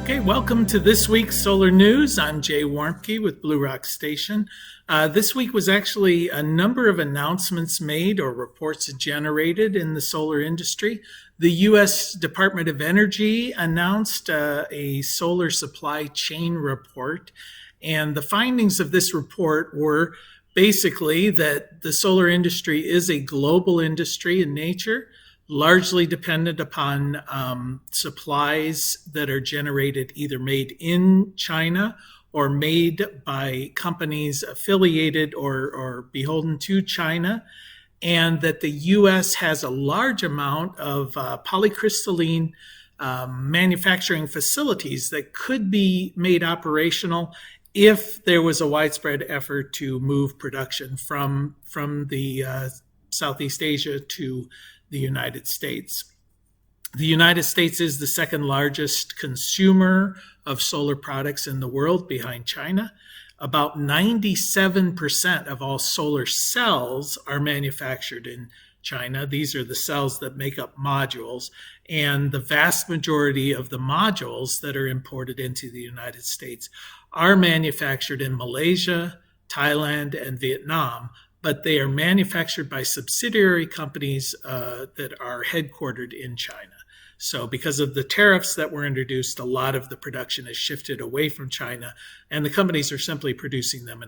Okay, welcome to this week's Solar News. I'm Jay Warmke with Blue Rock Station. This week was actually a number of announcements made or reports generated in the solar industry. The U.S. Department of Energy announced a solar supply chain report, and the findings of this report were basically that the solar industry is a global industry in nature, largely dependent upon supplies that are generated, either made in China or made by companies affiliated or beholden to China, and that the U.S. has a large amount of polycrystalline manufacturing facilities that could be made operational if there was a widespread effort to move production from the Southeast Asia to the United States. The United States is the second largest consumer of solar products in the world, behind China. About 97% of all solar cells are manufactured in China. These are the cells that make up modules, and the vast majority of the modules that are imported into the United States are manufactured in Malaysia, Thailand, and Vietnam, but they are manufactured by subsidiary companies that are headquartered in China. So because of the tariffs that were introduced, a lot of the production has shifted away from China, and the companies are simply producing them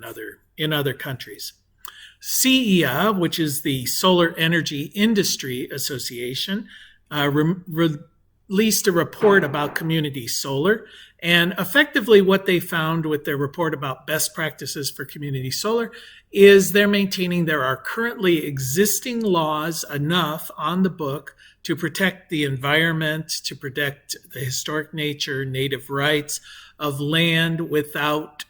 in other countries. CEA, which is the Solar Energy Industry Association, released a report about community solar. And effectively what they found with their report about best practices for community solar is they're maintaining there are currently existing laws enough on the book to protect the environment, to protect the historic nature, native rights of land without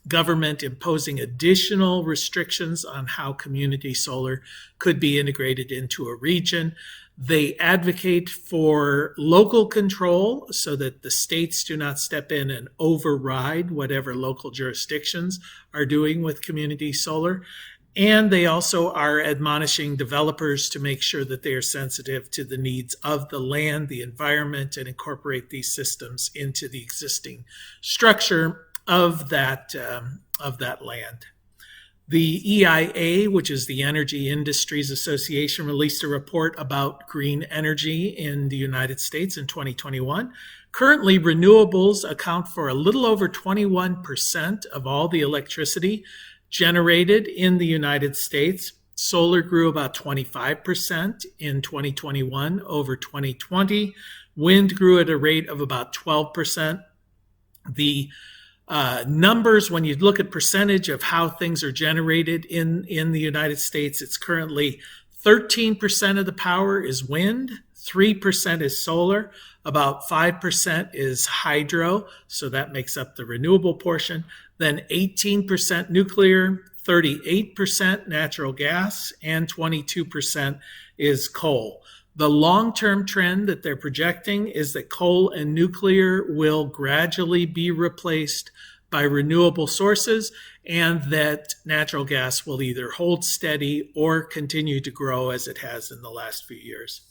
government imposing additional restrictions on how community solar could be integrated into a region. They advocate for local control so that the states do not step in and override whatever local jurisdictions are doing with community solar. And they also are admonishing developers to make sure that they are sensitive to the needs of the land, the environment, and incorporate these systems into the existing structure of that land. The EIA, which is the Energy Industries Association, released a report about green energy in the United States in 2021. Currently, renewables account for a little over 21% of all the electricity generated in the United States. Solar grew about 25% in 2021 over 2020. Wind grew at a rate of about 12%. The numbers, when you look at percentage of how things are generated in the United States, it's currently 13% of the power is wind, 3% is solar, about 5% is hydro, so that makes up the renewable portion, then 18% nuclear, 38% natural gas, and 22% is coal. The long-term trend that they're projecting is that coal and nuclear will gradually be replaced by renewable sources, and that natural gas will either hold steady or continue to grow as it has in the last few years.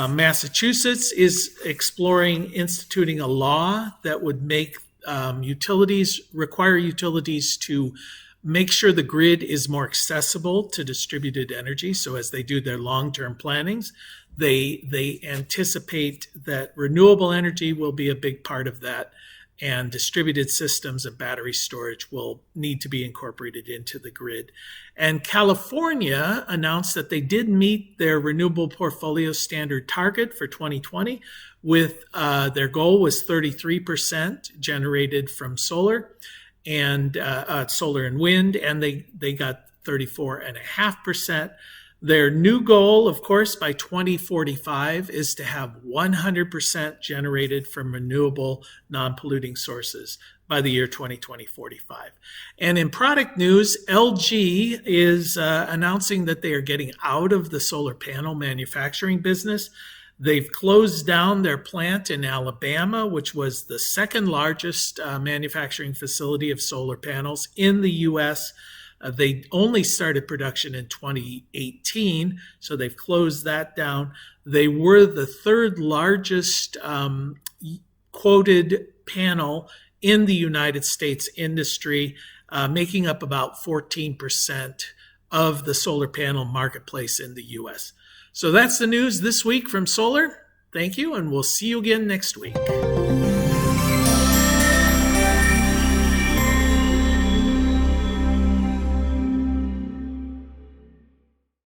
Massachusetts is exploring instituting a law that would make require utilities to make sure the grid is more accessible to distributed energy. So as they do their long-term plannings, they anticipate that renewable energy will be a big part of that, and distributed systems and battery storage will need to be incorporated into the grid. And California announced that they did meet their renewable portfolio standard target for 2020 with their goal was 33% generated from solar and solar and wind, and they got 34.5%. Their new goal, of course, by 2045 is to have 100% generated from renewable non-polluting sources by the year 2045. And in product news, LG is announcing that they are getting out of the solar panel manufacturing business. They've closed down their plant in Alabama, which was the second largest manufacturing facility of solar panels in the U.S. They only started production in 2018, so they've closed that down. They were the third largest quoted panel in the United States industry, making up about 14% of the solar panel marketplace in the US. So that's the news this week from Solar. Thank you, and we'll see you again next week.